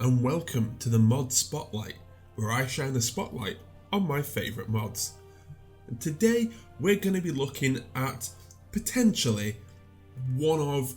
and welcome to the Mod Spotlight, where I shine the spotlight on my favourite mods. And today we're going to be looking at potentially one of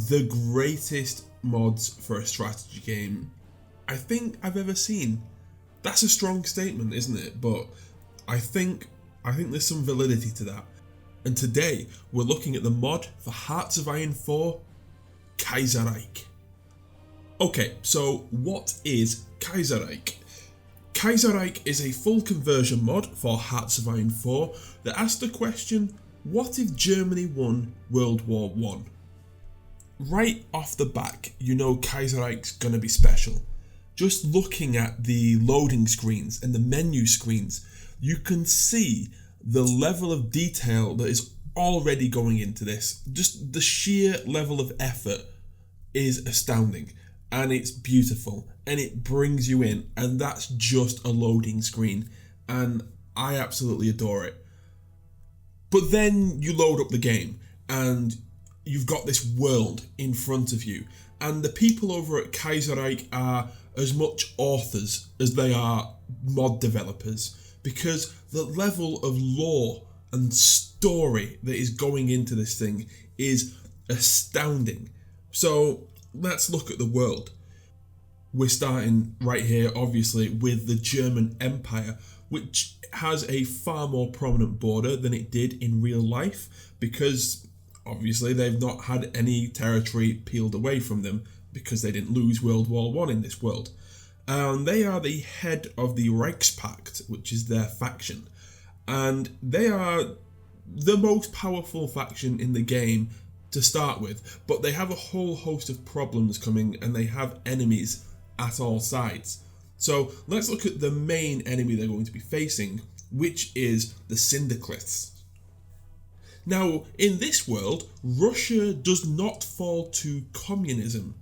the greatest mods for a strategy game I think I've ever seen. That's a strong statement, isn't it? But I think there's some validity to that. And today we're looking at the mod for Hearts of Iron 4, Kaiserreich. Okay, so what is Kaiserreich? Kaiserreich is a full conversion mod for Hearts of Iron 4 that asks the question, what if Germany won World War I? Right off the back, you know Kaiserreich's gonna be special. Just looking at the loading screens and the menu screens, you can see the level of detail that is already going into this. Just the sheer level of effort is astounding. And it's beautiful, and it brings you in, and that's just a loading screen, and I absolutely adore it. But then you load up the game, and you've got this world in front of you, and the people over at Kaiserreich are as much authors as they are mod developers, because the level of lore and story that is going into this thing is astounding. So let's look at the world. We're starting right here, obviously, with the German Empire, which has a far more prominent border than it did in real life, because obviously they've not had any territory peeled away from them because they didn't lose World War I in this world. They are the head of the Reichspakt, which is their faction, and they are the most powerful faction in the game to start with, but they have a whole host of problems coming, and they have enemies at all sides. So let's look at the main enemy they're going to be facing, which is the Syndicalists. Now, in this world, Russia does not fall to communism,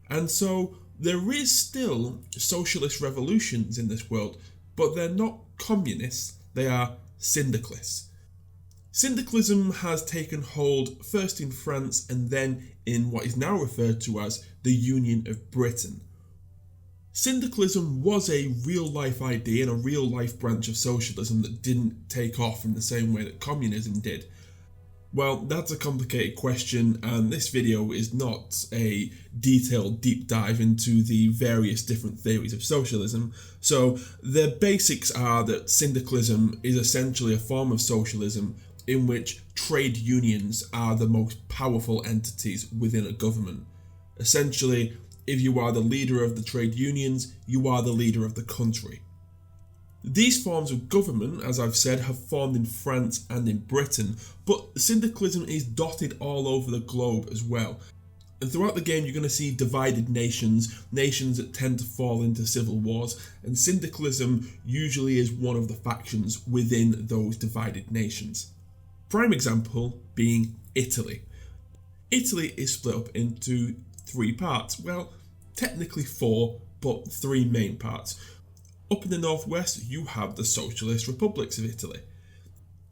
and so there is still socialist revolutions in this world, but they're not communists, they are syndicalists. Syndicalism has taken hold first in France and then in what is now referred to as the Union of Britain. Syndicalism was a real-life idea and a real-life branch of socialism that didn't take off in the same way that communism did. Well, that's a complicated question, and this video is not a detailed deep dive into the various different theories of socialism. So the basics are that syndicalism is essentially a form of socialism in which trade unions are the most powerful entities within a government. Essentially, if you are the leader of the trade unions, you are the leader of the country. These forms of government, as I've said, have formed in France and in Britain, but syndicalism is dotted all over the globe as well. And throughout the game, you're going to see divided nations that tend to fall into civil wars, and syndicalism usually is one of the factions within those divided nations. Prime example being Italy. Italy is split up into three parts. Well, technically four, but three main parts. Up in the northwest, you have the Socialist Republics of Italy.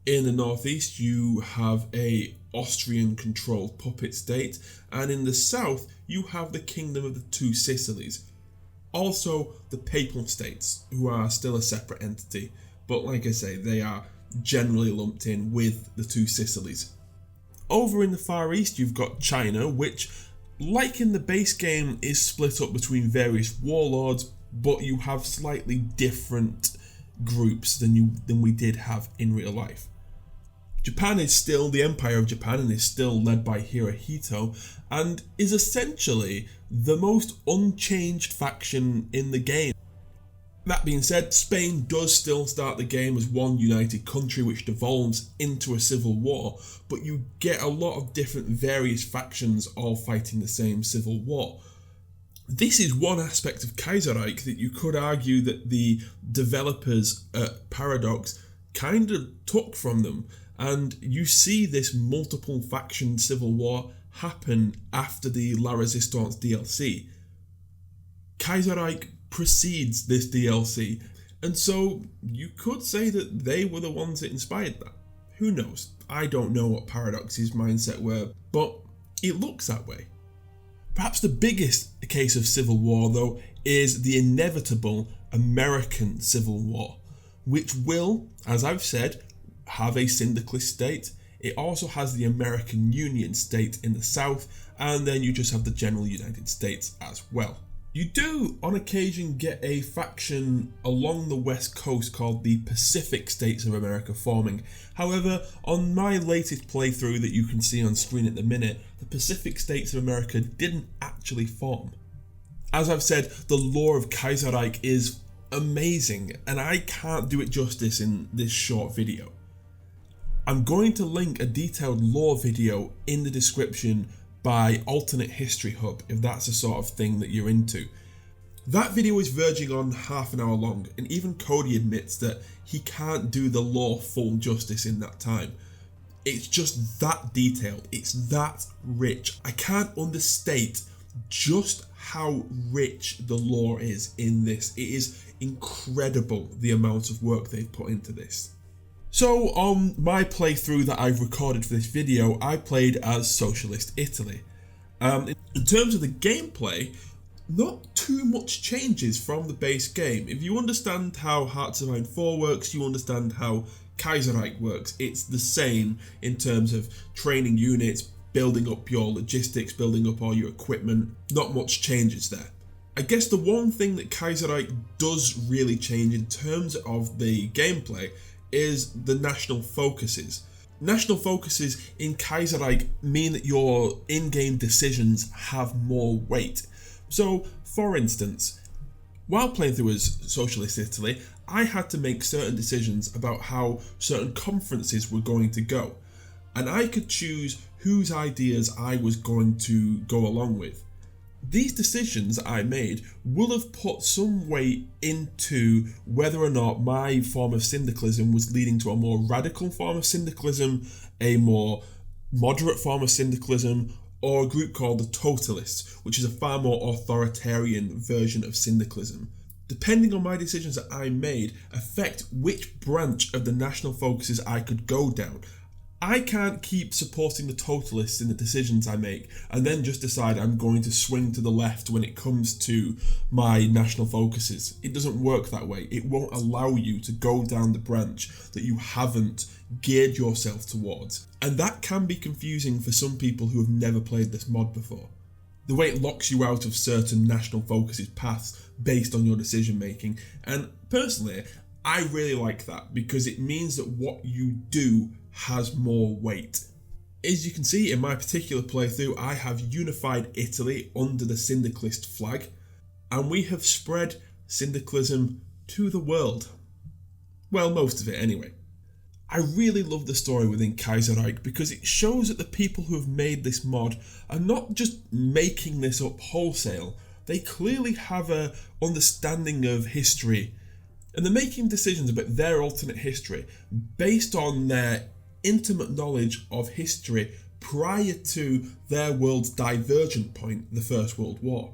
In the northeast, you have a Austrian-controlled puppet state, and in the south, you have the Kingdom of the Two Sicilies. Also, the Papal States, who are still a separate entity, but like I say, they are generally lumped in with the Two Sicilies. Over in the Far East, you've got China, which, like in the base game, is split up between various warlords, but you have slightly different groups than we did have in real life. Japan is still the Empire of Japan and is still led by Hirohito, and is essentially the most unchanged faction in the game. That being said, Spain does still start the game as one united country which devolves into a civil war, but you get a lot of different various factions all fighting the same civil war. This is one aspect of Kaiserreich that you could argue that the developers at Paradox kind of took from them, and you see this multiple faction civil war happen after the La Resistance DLC. Kaiserreich precedes this DLC, and so you could say that they were the ones that inspired that. Who knows? I don't know what Paradox's mindset were, but it looks that way. Perhaps the biggest case of civil war, though, is the inevitable American Civil War, which will, as I've said, have a syndicalist state. It also has the American Union state in the south, and then you just have the general United States as well. You do, on occasion, get a faction along the west coast called the Pacific States of America forming. However, on my latest playthrough that you can see on screen at the minute, the Pacific States of America didn't actually form. As I've said, the lore of Kaiserreich is amazing, and I can't do it justice in this short video. I'm going to link a detailed lore video in the description by Alternate History Hub if that's the sort of thing that you're into. That video is verging on half an hour long, and even Cody admits that he can't do the lore full justice in that time. It's just that detailed, it's that rich. I can't understate just how rich the lore is in this. It is incredible the amount of work they've put into this. So on my playthrough that I've recorded for this video, I played as Socialist Italy. In terms of the gameplay, not too much changes from the base game. If you understand how Hearts of Iron 4 works, you understand how Kaiserreich works. It's the same in terms of training units, building up your logistics, building up all your equipment. Not much changes there. I guess the one thing that Kaiserreich does really change in terms of the gameplay is the national focuses. National focuses in Kaiserreich mean that your in-game decisions have more weight. So, for instance, while playing through as Socialist Italy, I had to make certain decisions about how certain conferences were going to go, and I could choose whose ideas I was going to go along with. These decisions I made will have put some weight into whether or not my form of syndicalism was leading to a more radical form of syndicalism, a more moderate form of syndicalism, or a group called the Totalists, which is a far more authoritarian version of syndicalism. Depending on my decisions that I made, affect which branch of the national focuses I could go down. I can't keep supporting the Totalists in the decisions I make and then just decide I'm going to swing to the left when it comes to my national focuses. It doesn't work that way. It won't allow you to go down the branch that you haven't geared yourself towards. And that can be confusing for some people who have never played this mod before. The way it locks you out of certain national focuses paths based on your decision making. And personally, I really like that because it means that what you do has more weight. As you can see in my particular playthrough, I have unified Italy under the syndicalist flag, and we have spread syndicalism to the world. Well, most of it anyway. I really love the story within Kaiserreich because it shows that the people who have made this mod are not just making this up wholesale. They clearly have a understanding of history, and they're making decisions about their alternate history based on their intimate knowledge of history prior to their world's divergent point, the First World War.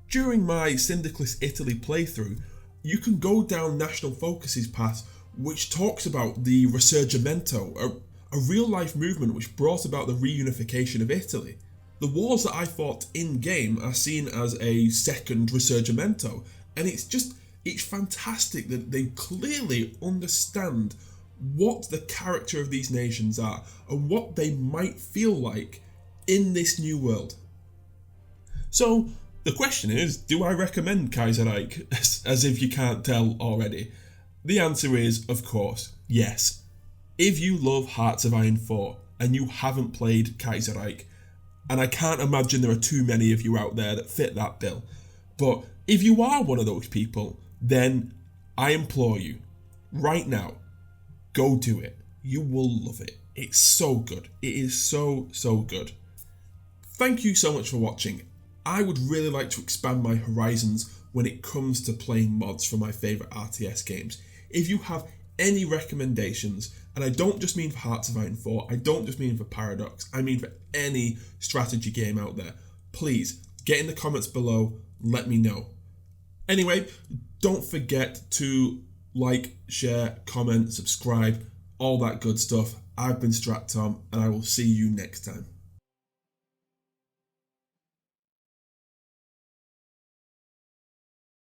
During my Syndicalist Italy playthrough, you can go down National Focuses path, which talks about the Risorgimento, a real-life movement which brought about the reunification of Italy. The wars that I fought in-game are seen as a second Risorgimento, and it's fantastic that they clearly understand what the character of these nations are and what they might feel like in this new world. So the question is, do I recommend Kaiserreich, as if you can't tell already? The answer is, of course, yes. If you love Hearts of Iron 4 and you haven't played Kaiserreich, and I can't imagine there are too many of you out there that fit that bill, but if you are one of those people, then I implore you, right now, go do it. You will love it. It's so good. It is so, so good. Thank you so much for watching. I would really like to expand my horizons when it comes to playing mods for my favourite RTS games. If you have any recommendations, and I don't just mean for Hearts of Iron 4, I don't just mean for Paradox, I mean for any strategy game out there, please get in the comments below, let me know. Anyway, don't forget to like, share, comment, subscribe, all that good stuff. I've been Strat Tom, and I will see you next time.